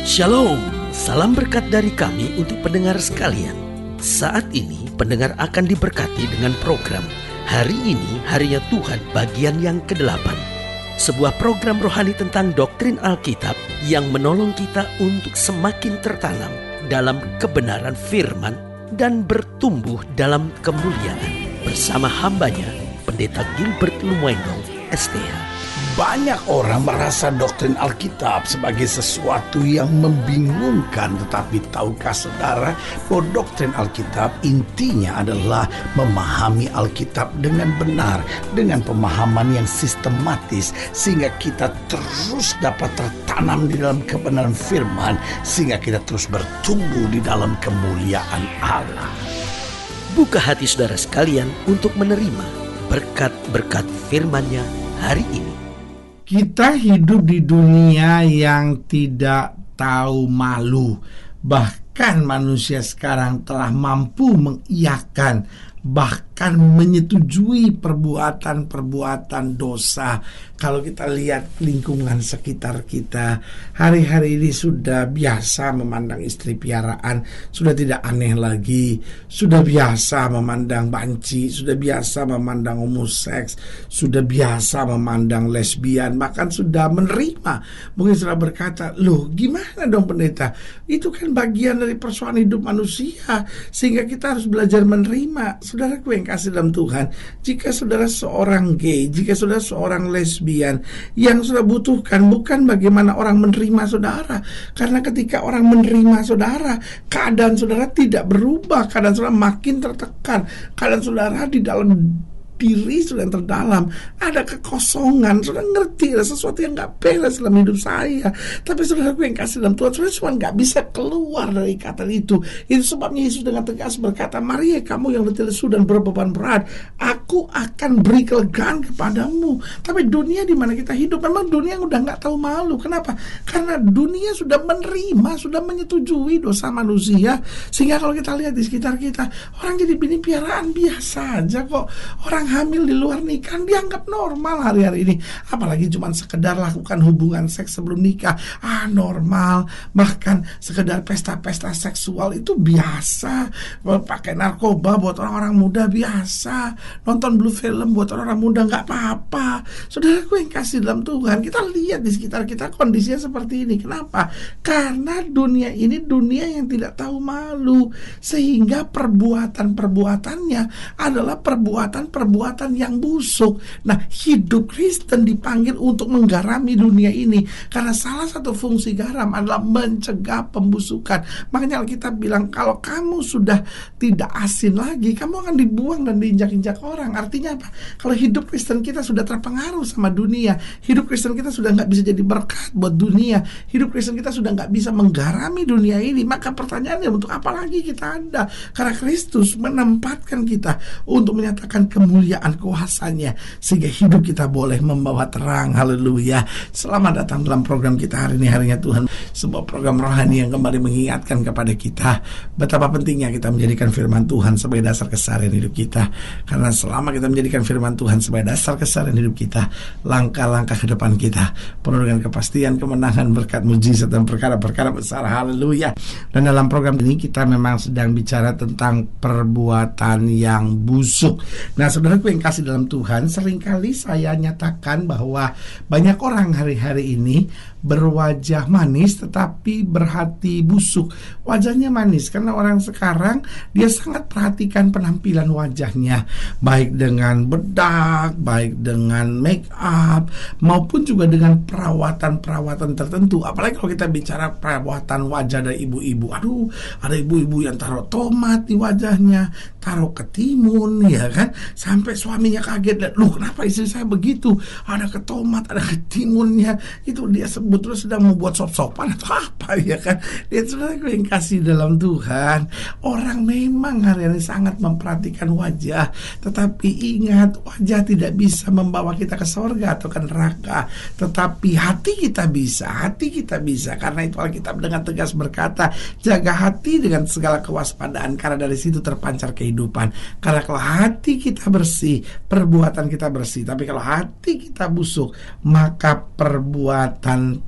Shalom, salam berkat dari kami untuk pendengar sekalian. Saat ini pendengar akan diberkati dengan program Hari Ini Harinya Tuhan bagian yang ke-8. Sebuah program rohani tentang doktrin Alkitab yang menolong kita untuk semakin tertanam dalam kebenaran firman dan bertumbuh dalam kemuliaan. Bersama hambanya, Pendeta Gilbert Lumwendong, STH. Banyak orang merasa doktrin Alkitab sebagai sesuatu yang membingungkan. Tetapi tahukah saudara bahwa doktrin Alkitab intinya adalah memahami Alkitab dengan benar, dengan pemahaman yang sistematis, sehingga kita terus dapat tertanam di dalam kebenaran firman, sehingga kita terus bertumbuh di dalam kemuliaan Allah. Buka hati saudara sekalian untuk menerima berkat-berkat firman-Nya hari ini. Kita hidup di dunia yang tidak tahu malu. Bahkan manusia sekarang telah mampu mengiyakan, bahkan menyetujui perbuatan-perbuatan dosa. Kalau kita lihat lingkungan sekitar kita, hari-hari ini sudah biasa memandang istri piaraan, sudah tidak aneh lagi, sudah biasa memandang banci, sudah biasa memandang homoseks, sudah biasa memandang lesbian, bahkan sudah menerima. Mungkin sudah berkata, loh gimana dong pendeta? Itu kan bagian dari persoalan hidup manusia, sehingga kita harus belajar menerima. Saudaraku yang kasih dalam Tuhan, jika saudara seorang gay, jika saudara seorang lesbian, yang saudara butuhkan bukan bagaimana orang menerima saudara. Karena ketika orang menerima saudara, keadaan saudara tidak berubah, keadaan saudara makin tertekan, keadaan saudara di dalam diri sudah yang terdalam ada kekosongan. Sudah ngerti ada sesuatu yang gak beres dalam hidup saya. Tapi saudaraku yang kasih dalam Tuhan, saudara cuma gak bisa keluar dari ikatan itu. Itu sebabnya Yesus dengan tegas berkata, mari kamu yang letih lesu dan berbeban berat, aku akan beri kelegaan kepadamu. Tapi dunia di mana kita hidup memang dunia yang udah gak tahu malu. Kenapa? Karena dunia sudah menerima, sudah menyetujui dosa manusia. Sehingga kalau kita lihat di sekitar kita, orang jadi bini piaraan biasa aja kok. Orang hamil di luar nikah dianggap normal hari-hari ini. Apalagi cuma sekedar lakukan hubungan seks sebelum nikah, normal. Bahkan sekedar pesta-pesta seksual itu biasa. Pakai narkoba buat orang-orang muda biasa. Nonton blue film buat orang-orang muda gak apa-apa. Saudaraku yang kasih dalam Tuhan, kita lihat di sekitar kita kondisinya seperti ini. Kenapa? Karena dunia ini dunia yang tidak tahu malu, sehingga perbuatan-perbuatannya adalah perbuatan-perbuatan yang busuk. Nah, hidup Kristen dipanggil untuk menggarami dunia ini, karena salah satu fungsi garam adalah mencegah pembusukan. Makanya Alkitab bilang, kalau kamu sudah tidak asin lagi, kamu akan dibuang dan diinjak-injak orang. Artinya apa? Kalau hidup Kristen kita sudah terpengaruh sama dunia, hidup Kristen kita sudah gak bisa jadi berkat buat dunia, hidup Kristen kita sudah gak bisa menggarami dunia ini, maka pertanyaannya, untuk apa lagi kita ada? Karena Kristus menempatkan kita untuk menyatakan kemuliaan kuasanya, sehingga hidup kita boleh membawa terang. Haleluya. Selamat datang dalam program kita hari ini, harinya Tuhan, sebuah program rohani yang kembali mengingatkan kepada kita betapa pentingnya kita menjadikan firman Tuhan sebagai dasar keseharian hidup kita. Karena selama kita menjadikan firman Tuhan sebagai dasar keseharian hidup kita, langkah-langkah ke depan kita penuh dengan kepastian, kemenangan, berkat, mujizat, dan perkara-perkara besar. Haleluya. Dan dalam program ini kita memang sedang bicara tentang perbuatan yang busuk. Nah, saudaraku yang kasih dalam Tuhan, seringkali saya nyatakan bahwa banyak orang hari-hari ini berwajah manis tetapi berhati busuk. Wajahnya manis karena orang sekarang dia sangat perhatikan penampilan wajahnya, baik dengan bedak, baik dengan make up, maupun juga dengan perawatan-perawatan tertentu. Apalagi kalau kita bicara perawatan wajah dari ibu-ibu. Aduh, ada ibu-ibu yang taruh tomat di wajahnya, taruh ketimun, ya kan, sampai suaminya kaget, loh kenapa istri saya begitu, ada ketomat, ada ketimunnya. Itu dia sebetulnya sedang membuat sop-sopan atau apa, ya kan. Dia sudah yang kasih dalam Tuhan, orang memang hari ini sangat memperhatikan wajah. Tetapi ingat, wajah tidak bisa membawa kita ke sorga atau ke neraka, tetapi hati kita bisa. Karena itu Alkitab dengan tegas berkata, jaga hati dengan segala kewaspadaan, karena dari situ terpancar kehidupan. Karena kalau hati kita bersih, bersih, perbuatan kita bersih. Tapi kalau hati kita busuk, maka perbuatan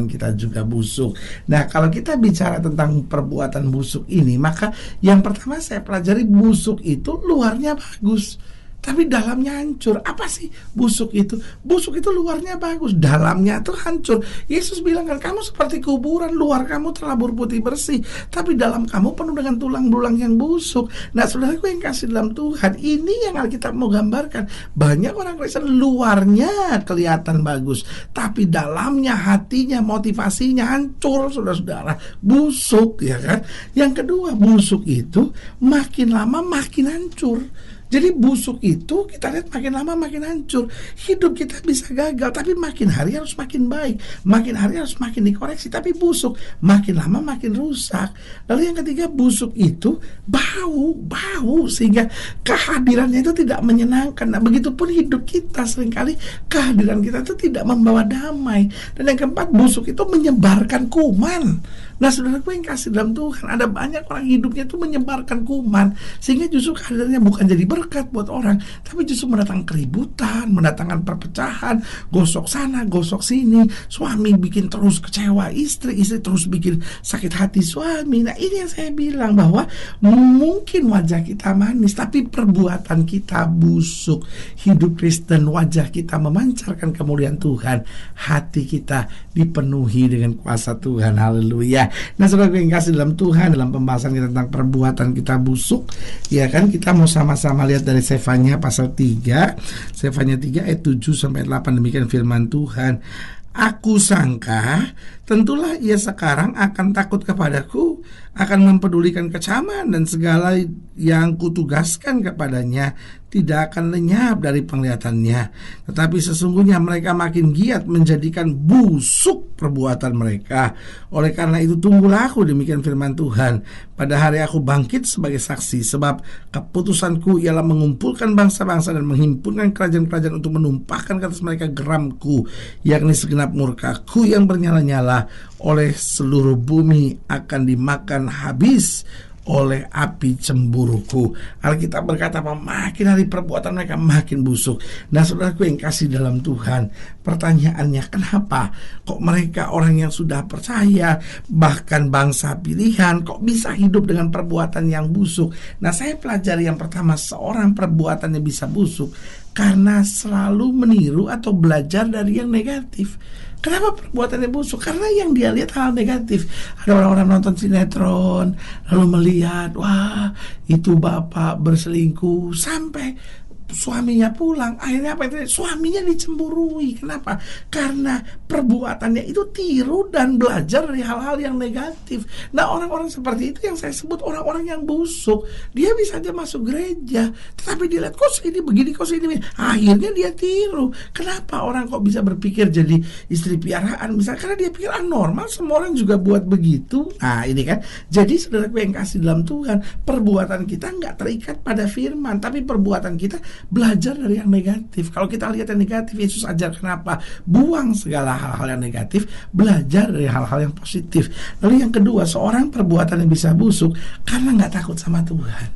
kita juga busuk. Nah, kalau kita bicara tentang perbuatan busuk ini, maka yang pertama saya pelajari, busuk itu luarnya bagus, tapi dalamnya hancur. Apa sih busuk itu? Busuk itu luarnya bagus, dalamnya itu hancur. Yesus bilang kan, kamu seperti kuburan, luar kamu terlabur putih bersih, tapi dalam kamu penuh dengan tulang belulang yang busuk. Nah, saudaraku yang kasih dalam Tuhan, ini yang Alkitab mau gambarkan. Banyak orang Kristen luarnya kelihatan bagus, tapi dalamnya, hatinya, motivasinya hancur, saudara-saudara, busuk, ya kan? Yang kedua, busuk itu makin lama makin hancur. Jadi busuk itu kita lihat makin lama makin hancur. Hidup kita bisa gagal, tapi makin hari harus makin baik, makin hari harus makin dikoreksi. Tapi busuk makin lama makin rusak. Lalu yang ketiga, busuk itu bau sehingga kehadirannya itu tidak menyenangkan. Nah, begitupun hidup kita, seringkali kehadiran kita itu tidak membawa damai. Dan yang keempat, busuk itu menyebarkan kuman. Nah, saudaraku yang kasih dalam Tuhan, ada banyak orang hidupnya itu menyebarkan kuman, sehingga justru kehadirannya bukan jadi berkat buat orang, tapi justru mendatangkan keributan, mendatangkan perpecahan, gosok sana, gosok sini. Suami bikin terus kecewa istri terus bikin sakit hati suami. Nah, ini yang saya bilang, bahwa mungkin wajah kita manis, tapi perbuatan kita busuk. Hidup Kristen, wajah kita memancarkan kemuliaan Tuhan, hati kita dipenuhi dengan kuasa Tuhan. Haleluya. Nah, saudara yang kasih dalam Tuhan, dalam pembahasan kita tentang perbuatan kita busuk, ya kan, kita mau sama-sama lihat dari Sefanya pasal 3, Sefanya 3 ayat 7-8. Demikian firman Tuhan. Aku sangka tentulah ia sekarang akan takut kepadaku, akan mempedulikan kecaman, dan segala yang kutugaskan kepadanya tidak akan lenyap dari penglihatannya. Tetapi sesungguhnya mereka makin giat menjadikan busuk perbuatan mereka. Oleh karena itu tunggulah aku, demikian firman Tuhan, pada hari aku bangkit sebagai saksi. Sebab keputusanku ialah mengumpulkan bangsa-bangsa dan menghimpunkan kerajaan-kerajaan untuk menumpahkan ke atas mereka geramku, yakni segenap murkaku yang bernyala-nyala. Oleh seluruh bumi akan dimakan habis oleh api cemburuku. Alkitab berkata bahwa makin hari perbuatan mereka makin busuk. Nah, saudaraku yang kasih dalam Tuhan, pertanyaannya, kenapa kok mereka orang yang sudah percaya, bahkan bangsa pilihan, kok bisa hidup dengan perbuatan yang busuk? Nah, saya pelajari yang pertama, seorang perbuatannya bisa busuk karena selalu meniru atau belajar dari yang negatif. Kenapa perbuatannya busuk? Karena yang dia lihat hal negatif. Ada orang-orang nonton sinetron, lalu melihat, wah, itu bapak berselingkuh, sampai suaminya pulang, akhirnya apa itu? Suaminya dicemburui. Kenapa? Karena perbuatannya itu tiru dan belajar dari hal-hal yang negatif. Nah, orang-orang seperti itu yang saya sebut orang-orang yang busuk. Dia bisa aja masuk gereja, tetapi dia lihat, kok ini begini, kok ini begini. Akhirnya dia tiru. Kenapa orang kok bisa berpikir jadi istri piaraan? Misalnya karena dia pikir normal, semua orang juga buat begitu. Nah, ini kan. Jadi saudaraku yang kasih dalam Tuhan, perbuatan kita nggak terikat pada firman, tapi perbuatan kita belajar dari yang negatif. Kalau kita lihat yang negatif, Yesus ajar kenapa? Buang segala hal-hal yang negatif, belajar dari hal-hal yang positif. Lalu yang kedua, seorang perbuatan yang bisa busuk karena nggak takut sama Tuhan.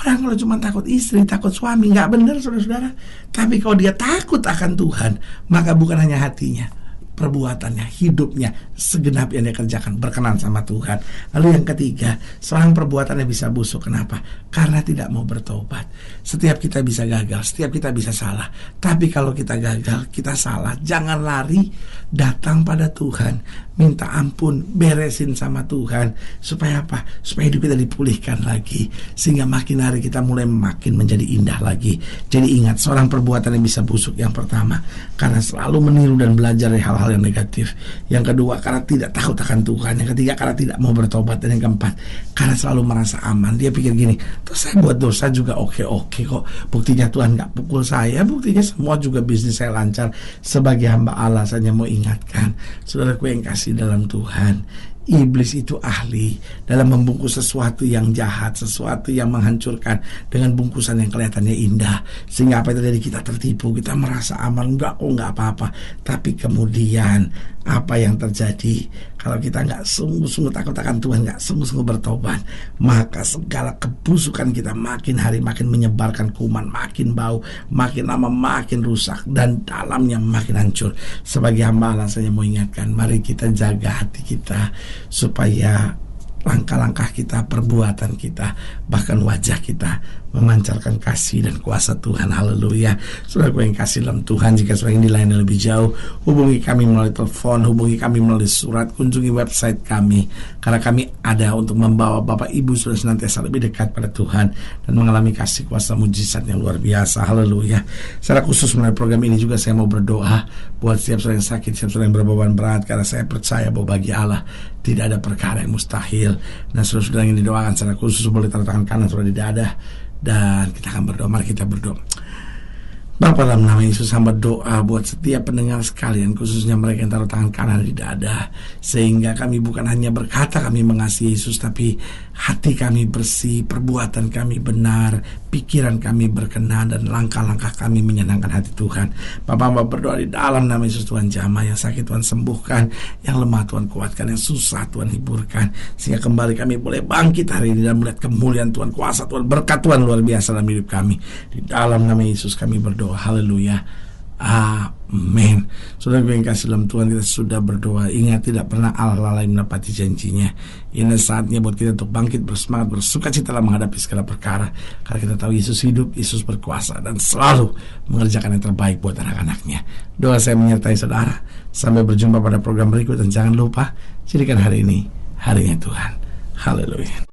Orang kalau cuma takut istri, takut suami, nggak benar, saudara-saudara. Tapi kalau dia takut akan Tuhan, maka bukan hanya hatinya, perbuatannya, hidupnya, segenap yang dia kerjakan berkenan sama Tuhan. Lalu yang ketiga, seorang perbuatannya bisa busuk. Kenapa? Karena tidak mau bertobat. Setiap kita bisa gagal, setiap kita bisa salah. Tapi kalau kita gagal, kita salah, jangan lari, datang pada Tuhan, minta ampun, beresin sama Tuhan. Supaya apa? Supaya hidup kita dipulihkan lagi, sehingga makin hari kita mulai makin menjadi indah lagi. Jadi ingat, seorang perbuatan yang bisa busuk, yang pertama, karena selalu meniru dan belajar dari hal-hal yang negatif. Yang kedua, karena tidak takut akan Tuhan. Yang ketiga, karena tidak mau bertobat. Dan yang keempat, karena selalu merasa aman. Dia pikir gini, terus saya buat dosa juga oke kok, buktinya Tuhan gak pukul saya, buktinya semua juga bisnis saya lancar. Sebagai hamba Allah, saya mau ingatkan, saudaraku yang kasih dalam Tuhan, Iblis itu ahli dalam membungkus sesuatu yang jahat, sesuatu yang menghancurkan dengan bungkusan yang kelihatannya indah, sehingga apa yang terjadi, kita tertipu, kita merasa aman, enggak apa-apa. Tapi kemudian apa yang terjadi kalau kita nggak sungguh-sungguh takut akan Tuhan, nggak sungguh-sungguh bertobat, maka segala kebusukan kita makin hari makin menyebarkan kuman, makin bau, makin lama makin rusak, dan dalamnya makin hancur. Sebagai hamba Allah, saya mau ingatkan, mari kita jaga hati kita supaya langkah-langkah kita, perbuatan kita, bahkan wajah kita memancarkan kasih dan kuasa Tuhan. Haleluya. Saudara yang kasih dalam Tuhan, jika saudara ingin dilayani lebih jauh, hubungi kami melalui telepon, hubungi kami melalui surat, kunjungi website kami, karena kami ada untuk membawa Bapak Ibu saudara senantiasa lebih dekat pada Tuhan dan mengalami kasih kuasa mujizat yang luar biasa. Haleluya. Secara khusus melalui program ini juga saya mau berdoa buat setiap saudara yang sakit, setiap saudara yang berbeban berat, karena saya percaya bahwa bagi Allah tidak ada perkara yang mustahil. Nah, saudara-saudara yang didoakan secara khusus boleh taruh tangan kanan saudara di dada, dan kita akan berdoa. Mari kita berdoa. Bapa, dalam nama Yesus hamba doa buat setiap pendengar sekalian, khususnya mereka yang taruh tangan kanan di dada, sehingga kami bukan hanya berkata kami mengasihi Yesus, tapi hati kami bersih, perbuatan kami benar, pikiran kami berkenan, dan langkah-langkah kami menyenangkan hati Tuhan. Bapak hamba berdoa di dalam nama Yesus, Tuhan jamah, yang sakit Tuhan sembuhkan, yang lemah Tuhan kuatkan, yang susah Tuhan hiburkan, sehingga kembali kami boleh bangkit hari ini dan melihat kemuliaan Tuhan, kuasa Tuhan, berkat Tuhan luar biasa dalam hidup kami. Di dalam nama Yesus kami berdoa. Haleluya. Amin. Saudara yang kasih dalam Tuhan, kita sudah berdoa. Ingat, tidak pernah Allah lalai menepati janjinya. Ini saatnya buat kita untuk bangkit, bersemangat, bersukacita dalam menghadapi segala perkara, karena kita tahu Yesus hidup, Yesus berkuasa, dan selalu mengerjakan yang terbaik buat anak-anaknya. Doa saya menyertai saudara. Sampai berjumpa pada program berikut, dan jangan lupa jadikan hari ini harinya Tuhan. Haleluya.